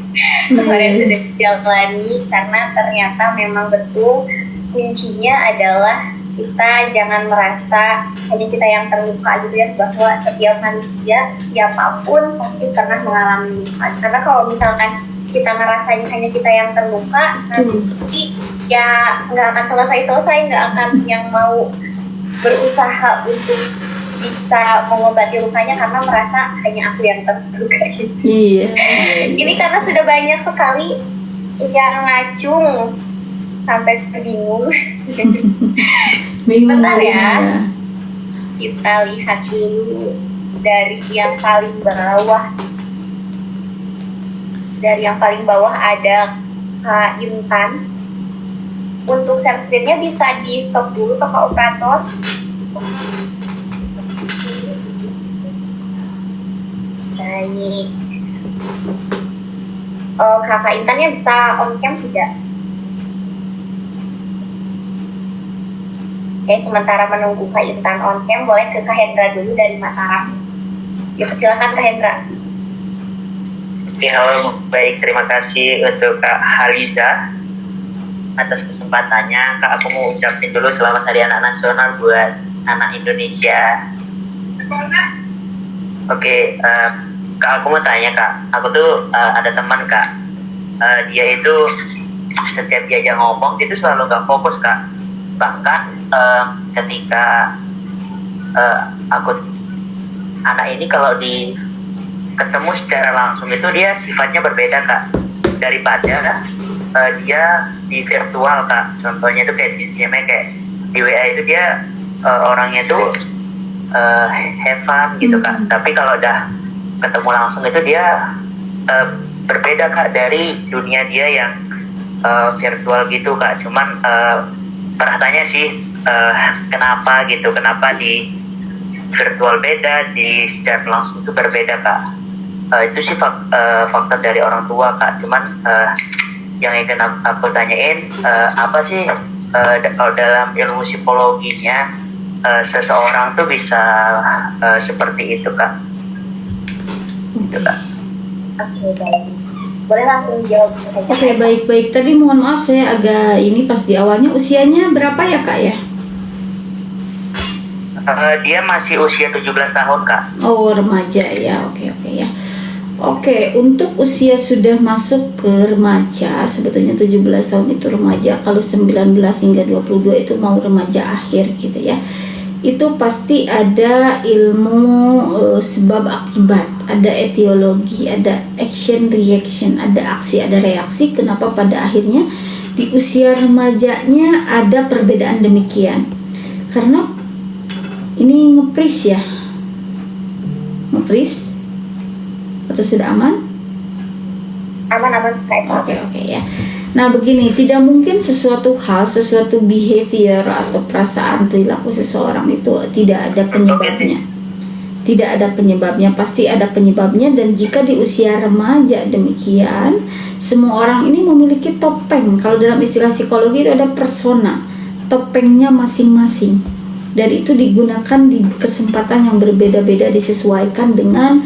kemarin sudah dijalani, karena ternyata memang betul kuncinya adalah kita jangan merasa hanya kita yang terluka gitu ya, bahwa setiap manusia siapapun pasti pernah mengalami luka. Karena kalau misalkan kita ngerasain hanya kita yang terluka, nanti ya nggak akan selesai-selesai, nggak akan yang mau berusaha untuk bisa mengobati lukanya karena merasa hanya aku yang terluka gitu. Iya. Ini karena sudah banyak sekali yang ngacung sampai bingung. Bentar ya. Kita lihat dulu dari yang paling bawah. Dari yang paling bawah ada Kak Intan. Untuk share screen-nya bisa di stop dulu ke Kak Operator. Baik. Kakak Intannya bisa on cam tidak? Oke, sementara menunggu Kak Intan on cam, boleh ke Kak Hendra dulu dari Mataram. Ya, silakan Kak Hendra. Halo, baik, terima kasih untuk Kak Haliza atas kesempatannya. Kak, aku mau ucapin dulu selamat Hari Anak Nasional buat anak Indonesia. Oke, Kak, aku mau tanya Kak, aku tuh ada teman Kak, dia itu setiap diajak ngomong itu selalu gak fokus Kak. Bahkan ketika aku anak ini kalau ketemu secara langsung itu dia sifatnya berbeda Kak, daripada dia di virtual Kak. Contohnya itu kayak di WA itu dia orangnya tuh have fun gitu kak. Tapi kalau udah ketemu langsung itu dia berbeda kak dari dunia dia yang virtual gitu kak. Cuman pernah tanya sih kenapa gitu, kenapa di virtual beda, di secara langsung itu berbeda kak. Itu sih faktor dari orang tua kak. Cuman yang ingin aku tanyain apa sih kalau dalam ilmu psikologinya seseorang tuh bisa seperti itu kak. Gitu kak. Oke, baik. Boleh langsung jawab saja. Oke, baik. Tadi mohon maaf saya agak ini pas di awalnya. Usianya berapa ya kak ya? Dia masih usia 17 tahun kak. Oh, remaja ya. Oke ya. Oke, untuk usia sudah masuk ke remaja, sebetulnya 17 tahun itu remaja. Kalau 19 hingga 22 itu mau remaja akhir gitu ya. Itu pasti ada ilmu sebab akibat, ada etiologi, ada action reaction, ada aksi, ada reaksi. Kenapa pada akhirnya di usia remajanya ada perbedaan demikian? Karena ini nge-freeze ya, nge-freeze atau sudah aman? Aman Kak Eva. Oke ya. Nah begini, tidak mungkin sesuatu hal, sesuatu behavior atau perasaan perilaku seseorang itu tidak ada penyebabnya. Tidak ada penyebabnya, pasti ada penyebabnya. Dan jika di usia remaja demikian, semua orang ini memiliki topeng. Kalau dalam istilah psikologi itu ada persona, topengnya masing-masing. Dan itu digunakan di kesempatan yang berbeda-beda, disesuaikan dengan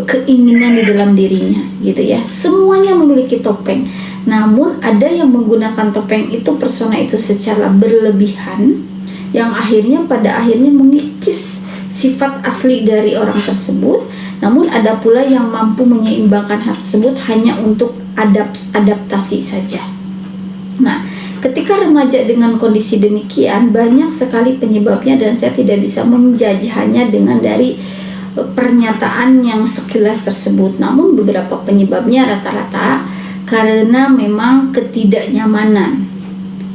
keinginan di dalam dirinya gitu ya. Semuanya memiliki topeng. Namun ada yang menggunakan topeng itu, persona itu secara berlebihan, yang akhirnya pada akhirnya mengikis sifat asli dari orang tersebut. Namun ada pula yang mampu menyeimbangkan hal tersebut hanya untuk adaptasi saja. Nah, ketika remaja dengan kondisi demikian, banyak sekali penyebabnya dan saya tidak bisa menjudge hanya dengan dari pernyataan yang sekilas tersebut. Namun beberapa penyebabnya rata-rata karena memang ketidaknyamanan.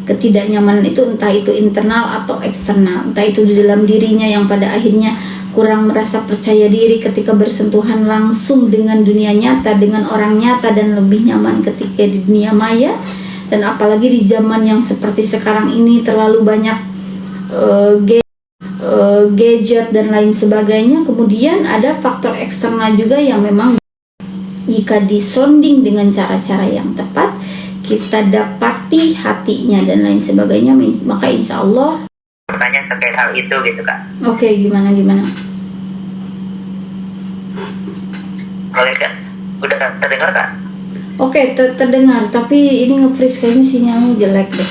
Ketidaknyamanan itu entah itu internal atau eksternal, entah itu di dalam dirinya yang pada akhirnya kurang merasa percaya diri ketika bersentuhan langsung dengan dunia nyata, dengan orang nyata, dan lebih nyaman ketika di dunia maya. Dan apalagi di zaman yang seperti sekarang ini terlalu banyak gadget dan lain sebagainya. Kemudian ada faktor eksternal juga yang memang jika disonding dengan cara-cara yang tepat, kita dapati hatinya dan lain sebagainya, maka insya Allah. Pertanyaan terkait hal itu gitu kak. Oke, gimana? Boleh kak? Udah terdengar kak? Oke, terdengar, tapi ini nge-freeze kayaknya sinyalnya jelek deh.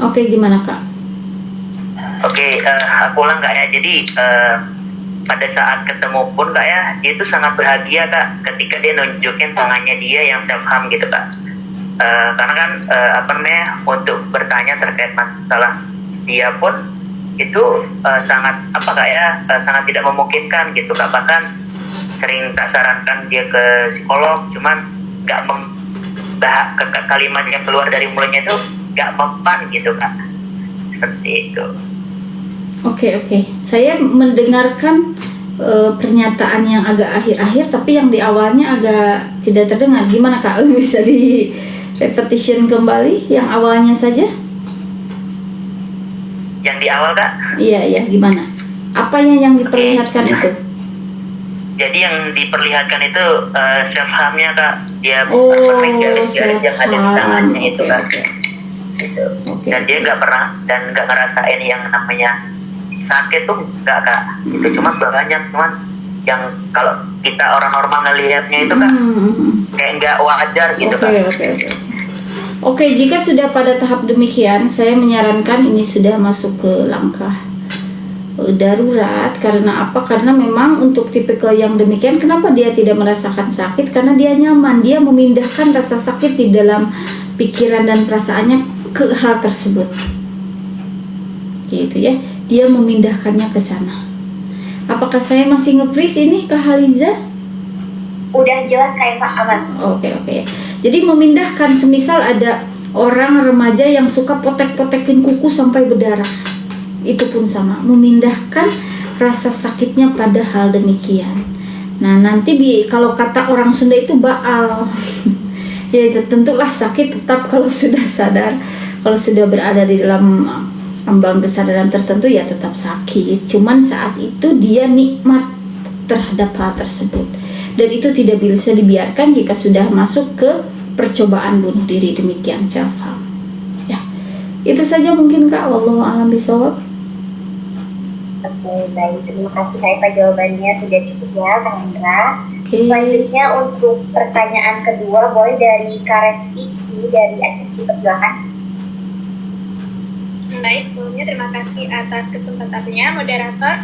Oke, gimana kak? Oke, aku ulang kak ya. Jadi pada saat ketemu pun kak ya, dia itu sangat bahagia kak ketika dia nunjukin tangannya dia yang self harm gitu kak. Karena kan untuk bertanya terkait masalah dia pun itu sangat sangat tidak memungkinkan gitu kak. Bahkan sering tak sarankan dia ke psikolog, cuman nggak kalimat yang keluar dari mulutnya itu nggak mempan gitu kak. Seperti itu. Oke. Saya mendengarkan pernyataan yang agak akhir-akhir, tapi yang di awalnya agak tidak terdengar. Gimana kak? Bisa di repetition kembali yang awalnya saja? Yang di awal kak? Iya. Gimana? Apanya yang diperlihatkan itu? Jadi yang diperlihatkan itu self harmnya kak. Dia garis-garis yang ada di tangannya itu kak. Gitu. Dan dia nggak pernah dan nggak ngerasain yang namanya sakit tuh nggak kak. Itu cuma banyak, yang kalau kita orang normal ngelihatnya itu kan kayak nggak wajar gitu kan. Oke, jika sudah pada tahap demikian, saya menyarankan ini sudah masuk ke langkah darurat. Karena apa? Karena memang untuk tipikal yang demikian, kenapa dia tidak merasakan sakit? Karena dia nyaman, dia memindahkan rasa sakit di dalam pikiran dan perasaannya ke hal tersebut, gitu ya. Dia memindahkannya ke sana. Apakah saya masih nge-freeze ini Kak Haliza? Udah jelas kayak Pak, aman. Oke. Jadi memindahkan, semisal ada Orang remaja yang suka potek-potekin kuku sampai berdarah, itu pun sama, memindahkan rasa sakitnya pada hal demikian. Nah nanti kalau kata orang Sunda itu baal. Ya tentulah sakit tetap kalau sudah sadar, kalau sudah berada di dalam ambang kesadaran tertentu ya tetap sakit. Cuman saat itu dia nikmat terhadap hal tersebut, dan itu tidak bisa dibiarkan jika sudah masuk ke percobaan bunuh diri. Demikian self harm. Ya, itu saja mungkin Kak. Wallahu a'lam bishawab. Oke, baik. Terima kasih Kak Eva, jawabannya sudah cukup ya Kak Hendra. Oke. Selanjutnya untuk pertanyaan kedua, boleh dari Kak Resti dari Aceh, persilakan. Baik, sebelumnya terima kasih atas kesempatannya, moderator.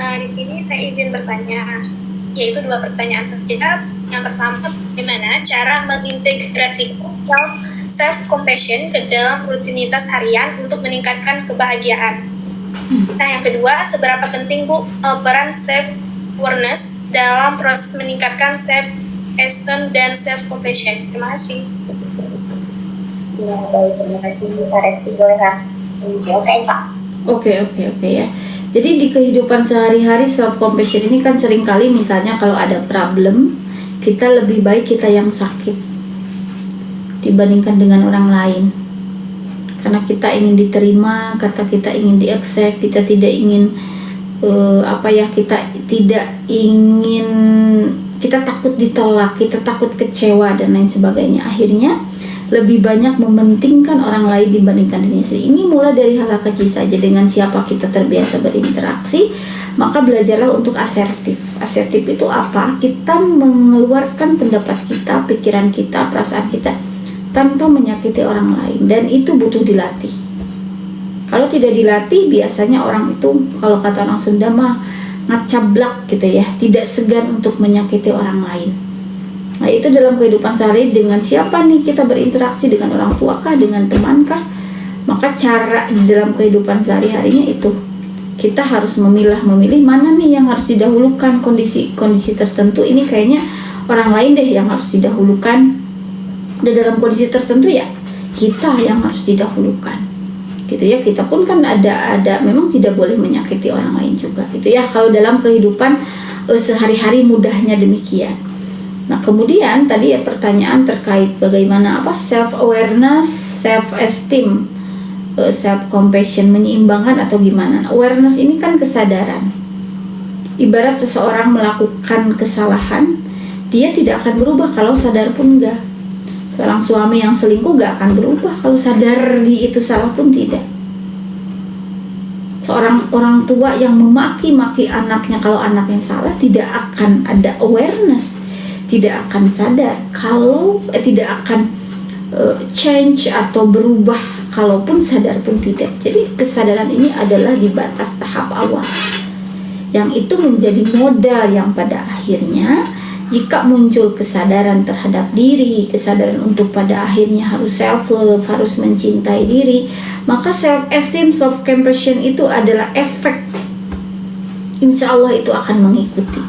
Di sini saya izin bertanya, yaitu 2 pertanyaan saja. Yang pertama, bagaimana cara mengintegrasikan self-compassion ke dalam rutinitas harian untuk meningkatkan kebahagiaan? Nah, yang kedua, seberapa penting Bu peran self-awareness dalam proses meningkatkan self-esteem dan self-compassion? Terima kasih. Ya, baik. Terima kasih Kak Resti. Boleh langsung menjawab Kak Eva. Oke ya. Jadi di kehidupan sehari-hari self compassion ini kan seringkali misalnya kalau ada problem, kita lebih baik kita yang sakit dibandingkan dengan orang lain. Karena kita ingin diterima, kata kita ingin di-accept, kita tidak ingin kita tidak ingin, kita takut ditolak, kita takut kecewa dan lain sebagainya. Akhirnya lebih banyak mementingkan orang lain dibandingkan diri sendiri. Ini mulai dari hal kecil saja. Dengan siapa kita terbiasa berinteraksi, maka belajarlah untuk asertif. Asertif itu apa? Kita mengeluarkan pendapat kita, pikiran kita, perasaan kita tanpa menyakiti orang lain, dan itu butuh dilatih. Kalau tidak dilatih, biasanya orang itu, kalau kata orang Sunda mah ngacablak gitu ya, tidak segan untuk menyakiti orang lain. Nah itu dalam kehidupan sehari, dengan siapa nih kita berinteraksi, dengan orang tua kah, dengan teman kah, maka cara dalam kehidupan sehari-harinya itu kita harus memilih mana nih yang harus didahulukan. Kondisi tertentu ini kayaknya orang lain deh yang harus didahulukan, dan dalam kondisi tertentu ya kita yang harus didahulukan gitu ya. Kita pun kan ada memang tidak boleh menyakiti orang lain juga gitu ya, kalau dalam kehidupan sehari-hari mudahnya demikian. Nah kemudian tadi ya pertanyaan terkait bagaimana self awareness, self esteem, self compassion, menyeimbangkan atau gimana. Awareness ini kan kesadaran. Ibarat seseorang melakukan kesalahan, dia tidak akan berubah kalau sadar pun enggak. Seorang suami yang selingkuh gak akan berubah kalau sadar itu salah pun tidak. Seorang orang tua yang memaki-maki anaknya kalau anaknya salah, tidak akan ada awareness, tidak akan sadar kalau tidak akan change atau berubah kalaupun sadar pun tidak. Jadi kesadaran ini adalah di batas tahap awal, yang itu menjadi modal yang pada akhirnya jika muncul kesadaran terhadap diri, kesadaran untuk pada akhirnya harus self love, harus mencintai diri, maka self esteem, self compassion itu adalah efek, insya Allah itu akan mengikuti.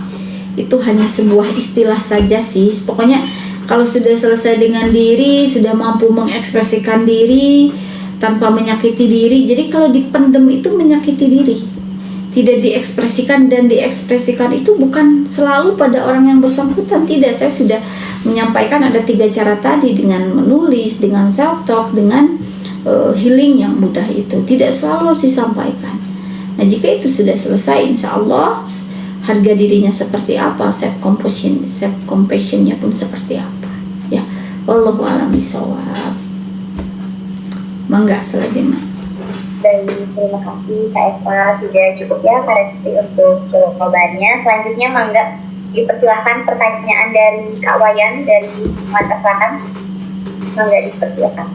Itu hanya sebuah istilah saja sih. Pokoknya kalau sudah selesai dengan diri, sudah mampu mengekspresikan diri tanpa menyakiti diri. Jadi kalau dipendem itu menyakiti diri, tidak diekspresikan, dan diekspresikan itu bukan selalu pada orang yang bersangkutan. Tidak, saya sudah menyampaikan ada 3 cara tadi, dengan menulis, dengan self talk, dengan healing yang mudah itu tidak selalu harus disampaikan. Nah jika itu sudah selesai, insya Allah harga dirinya seperti apa, self compassionnya pun seperti apa ya. Wallahu a'lam bishawab. Mangga selanjutnya. Dan terima kasih Kak Eva, sudah cukup ya Kak Resti untuk jawabannya. Selanjutnya mangga dipersilakan pertanyaan dari Kak Wayan dari Sumatera Selatan. Mangga dipersilakan.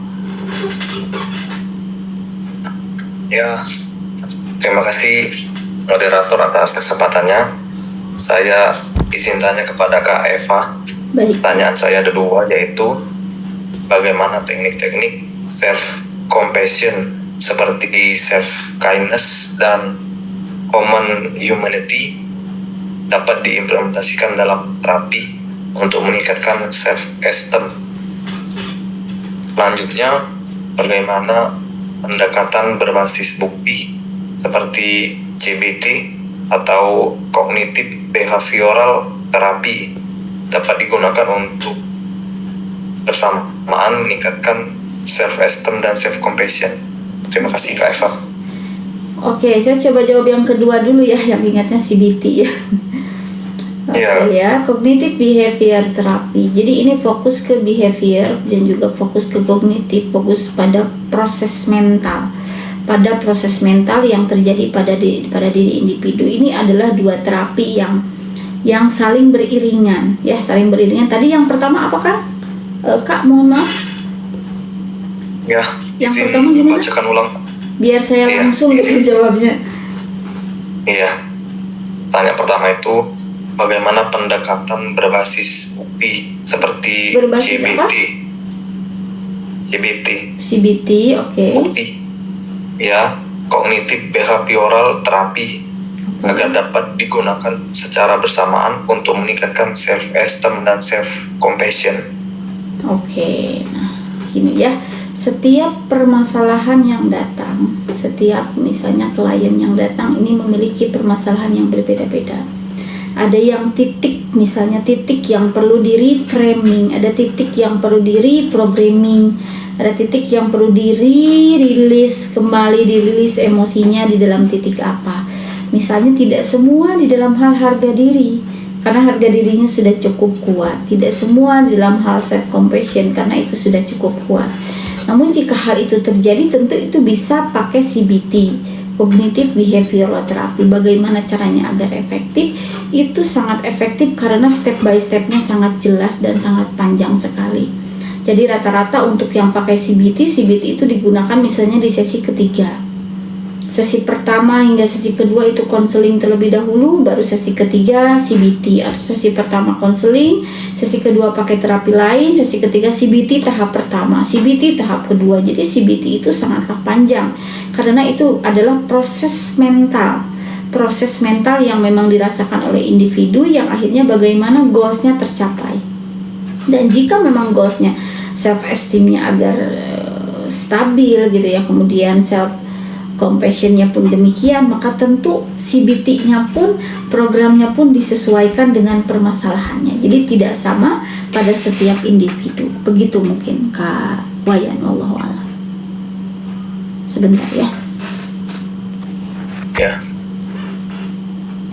Ya, terima kasih moderator atas kesempatannya. Saya izin tanya kepada Kak Eva. Baik. Pertanyaan saya ada 2, yaitu bagaimana teknik-teknik self compassion seperti self kindness dan common humanity dapat diimplementasikan dalam terapi untuk meningkatkan self esteem. Selanjutnya, bagaimana pendekatan berbasis bukti seperti CBT atau Cognitive Behavioral Therapy dapat digunakan untuk bersamaan meningkatkan self-esteem dan self-compassion. Terima kasih Kak Eva. Oke, saya coba jawab yang kedua dulu ya, yang ingatnya CBT ya. Oke ya, Cognitive Behavior Therapy. Jadi ini fokus ke behavior dan juga fokus ke kognitif, fokus pada proses mental. Pada proses mental yang terjadi pada diri individu. Ini adalah dua terapi yang saling beriringan ya, saling beriringan. Tadi yang pertama apa Kak? Kak, mohon maaf. Ya, Yang izin pertama gimana? bacakan ulang. Biar saya Iya, langsung gitu jawabnya. Iya. Tanya pertama itu bagaimana pendekatan berbasis bukti seperti Berbasis CBT. apa? CBT. CBT, oke. Bukti. Ya, Cognitive Behavioral Therapy agar dapat digunakan secara bersamaan untuk meningkatkan self-esteem dan self-compassion. Oke, nah gini ya, setiap permasalahan yang datang, setiap misalnya klien yang datang ini memiliki permasalahan yang berbeda-beda. Ada yang titik, misalnya titik yang perlu di reframing, ada titik yang perlu di reprogramming, ada titik yang perlu dirilis kembali, dirilis emosinya di dalam titik apa. Misalnya tidak semua di dalam hal harga diri, karena harga dirinya sudah cukup kuat. Tidak semua di dalam hal self compassion, karena itu sudah cukup kuat. Namun jika hal itu terjadi, tentu itu bisa pakai CBT, Cognitive Behavioral Therapy. Bagaimana caranya agar efektif? Itu sangat efektif karena step by stepnya sangat jelas dan sangat panjang sekali. Jadi rata-rata untuk yang pakai CBT itu digunakan misalnya di sesi ketiga. Sesi pertama hingga sesi kedua itu konseling terlebih dahulu, baru sesi ketiga CBT, atau sesi pertama konseling, sesi kedua pakai terapi lain, sesi ketiga CBT tahap pertama, CBT tahap kedua. Jadi CBT itu sangatlah panjang karena itu adalah proses mental yang memang dirasakan oleh individu yang akhirnya bagaimana goalsnya tercapai. Dan jika memang goalsnya self esteemnya agar stabil gitu ya, kemudian self compassionnya pun demikian, maka tentu CBT-nya pun, programnya pun disesuaikan dengan permasalahannya. Jadi tidak sama pada setiap individu. Begitu mungkin Kak Wayan, wallahu a'lam. Sebentar ya. Ya.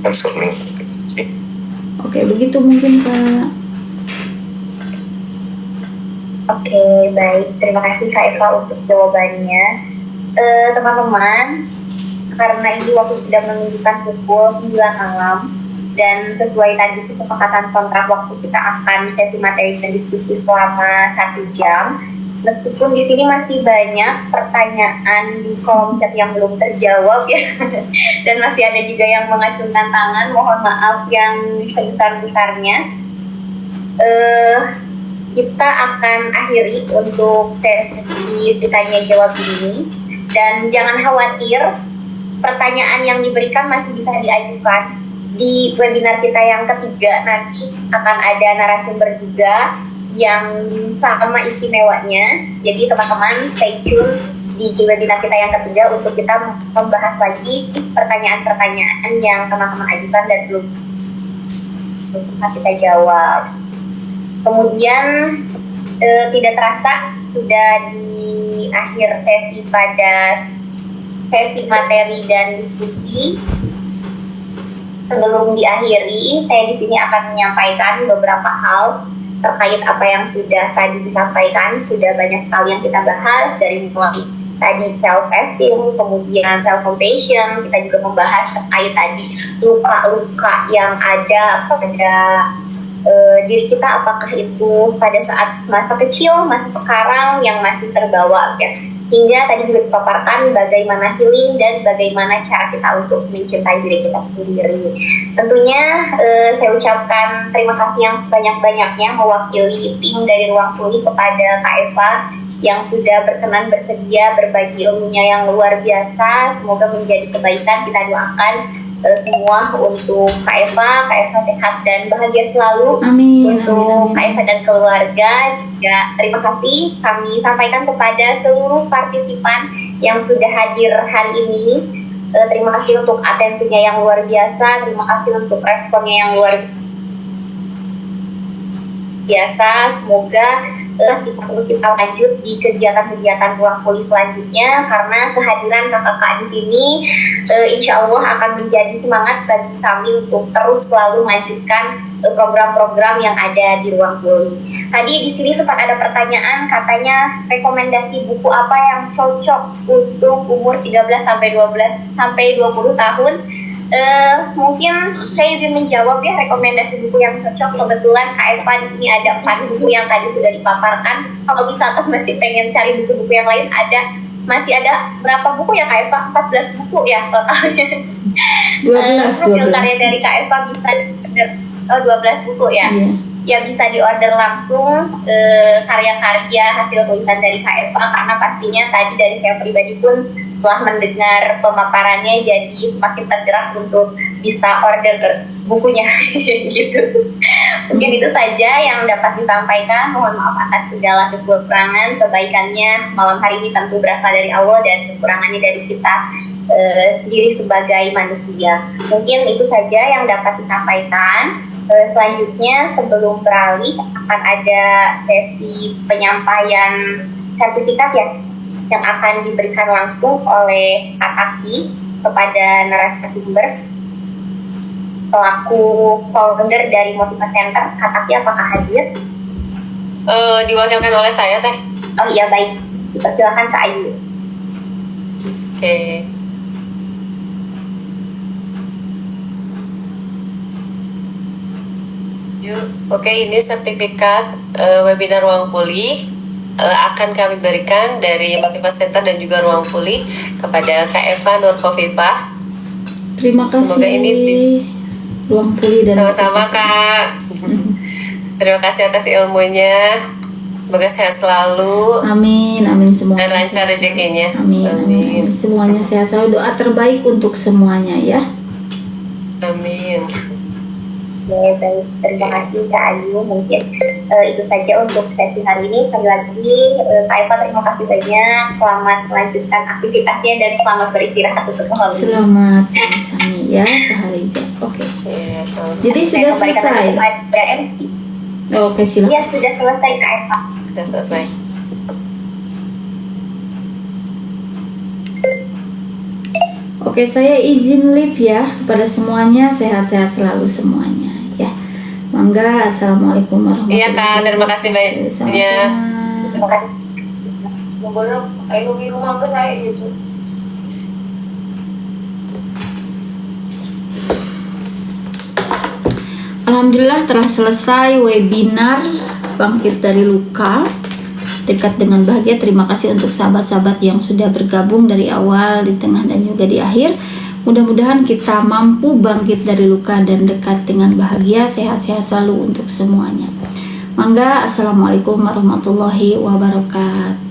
Konseling. Oke, begitu mungkin Kak. Oke, baik. Terima kasih Kak Eva untuk jawabannya. Teman-teman, karena ini waktu sudah menunjukkan pukul 9 malam dan sesuai tadi kesepakatan kontrak waktu kita akan sesi materi dan diskusi selama 1 jam. Meskipun di sini masih banyak pertanyaan di kolom chat yang belum terjawab ya, dan masih ada juga yang mengacungkan tangan, mohon maaf yang sebesar-besarnya. Kita akan akhiri untuk sesi ditanya jawab ini. Dan jangan khawatir, pertanyaan yang diberikan masih bisa diajukan. Di webinar kita yang ketiga nanti akan ada narasumber juga yang sama istimewanya. Jadi teman-teman stay tune di webinar kita yang ketiga untuk kita membahas lagi pertanyaan-pertanyaan yang teman-teman ajukan dan belum bisa kita jawab. Kemudian tidak terasa sudah di akhir sesi pada sesi materi dan diskusi. Sebelum diakhiri, saya di sini akan menyampaikan beberapa hal terkait apa yang sudah tadi disampaikan. Sudah banyak sekali yang kita bahas, dari mulai tadi self esteem, kemudian self compassion. Kita juga membahas terkait tadi luka-luka yang ada pada diri kita, apakah itu pada saat masa kecil, masa sekarang yang masih terbawa ya. Hingga tadi juga dipaparkan bagaimana healing dan bagaimana cara kita untuk mencintai diri kita sendiri. Tentunya saya ucapkan terima kasih yang sebanyak-banyaknya mewakili tim dari Ruang Pulih kepada Kak Eva yang sudah berkenan bersedia berbagi ilmunya yang luar biasa. Semoga menjadi kebaikan, kita doakan semua untuk Kak Eva sehat dan bahagia selalu. Amin, Untuk amin, Kak Eva dan keluarga juga terima kasih kami sampaikan kepada seluruh partisipan yang sudah hadir hari ini. Terima kasih untuk atensinya yang luar biasa, terima kasih untuk responnya yang luar biasa. Semoga masih terus kita lanjut di kegiatan-kegiatan ruang pulih selanjutnya, karena kehadiran kakak-kakak di sini insya Allah akan menjadi semangat bagi kami untuk terus selalu melanjutkan program-program yang ada di ruang pulih. Tadi di sini sempat ada pertanyaan, katanya rekomendasi buku apa yang cocok untuk umur 13 sampai 20 tahun. Mungkin saya izin menjawab ya rekomendasi buku yang cocok. Kebetulan Kak Eva di sini ada 4 buku yang tadi sudah dipaparkan. Kalau misalkan masih pengen cari buku-buku yang lain, masih ada berapa buku ya Kak Eva? 14 buku ya totalnya. 12 karya dari Kak Eva bisa 12 buku ya. Iya. Ya bisa diorder langsung karya-karya hasil tulisan dari Kak Eva, karena pastinya tadi dari saya pribadi pun setelah mendengar pemaparannya jadi semakin tergerak untuk bisa order bukunya gitu. Mungkin itu saja yang dapat disampaikan. Mohon maaf atas segala kekurangan. Kebaikannya malam hari ini tentu berasal dari Allah dan kekurangannya dari kita sendiri sebagai manusia. Mungkin itu saja yang dapat disampaikan. Selanjutnya sebelum beralih akan ada sesi penyampaian sertifikat ya, yang akan diberikan langsung oleh Kak Aki kepada narasumber selaku founder dari Motivasi Center. Kak Aki apakah hadir? Diwakilkan oleh saya teh. Oh iya baik, dipersilakan Kak Ayu. Oke. Oke, ini sertifikat webinar Ruang Pulih akan kami berikan dari Motivasi Center dan juga Ruang Pulih kepada Kak Eva Nurkhofifah. Terima kasih. Semoga ini Ruang Pulih dan sama-sama Kak. Terima kasih atas ilmunya. Semoga sehat selalu. Amin, amin semuanya. Dan lancar rezekinya. Amin, amin. Semuanya sehat selalu. Doa terbaik untuk semuanya ya. Amin. Oke, baik. Terima kasih Kak Ayu. Mungkin itu saja untuk sesi hari ini. Sekali lagi Kak Eva terima kasih banyak. Selamat melanjutkan aktivitasnya dan selamat beristirahat untuk malam ini. Selamat sama-sama ya Kak Hariza. Oke. Ya, selamat. Jadi sudah Saya kembalikan selesai. lagi kepada MC. Oke, silakan. Ya sudah selesai Kak Eva. Sudah selesai. Oke, saya izin live ya kepada semuanya, sehat-sehat selalu semuanya ya. Mangga, assalamualaikum warahmatullahi Iya Kak, terima kasih banyak. Sama-sama. Terima kasih. Memborong, ayo di rumah ke saya gitu. Alhamdulillah telah selesai webinar Bangkit dari Luka Dekat dengan Bahagia. Terima kasih untuk sahabat-sahabat yang sudah bergabung dari awal, di tengah, dan juga di akhir. Mudah-mudahan kita mampu bangkit dari luka dan dekat dengan bahagia. Sehat-sehat selalu untuk semuanya. Mangga, assalamualaikum warahmatullahi wabarakatuh.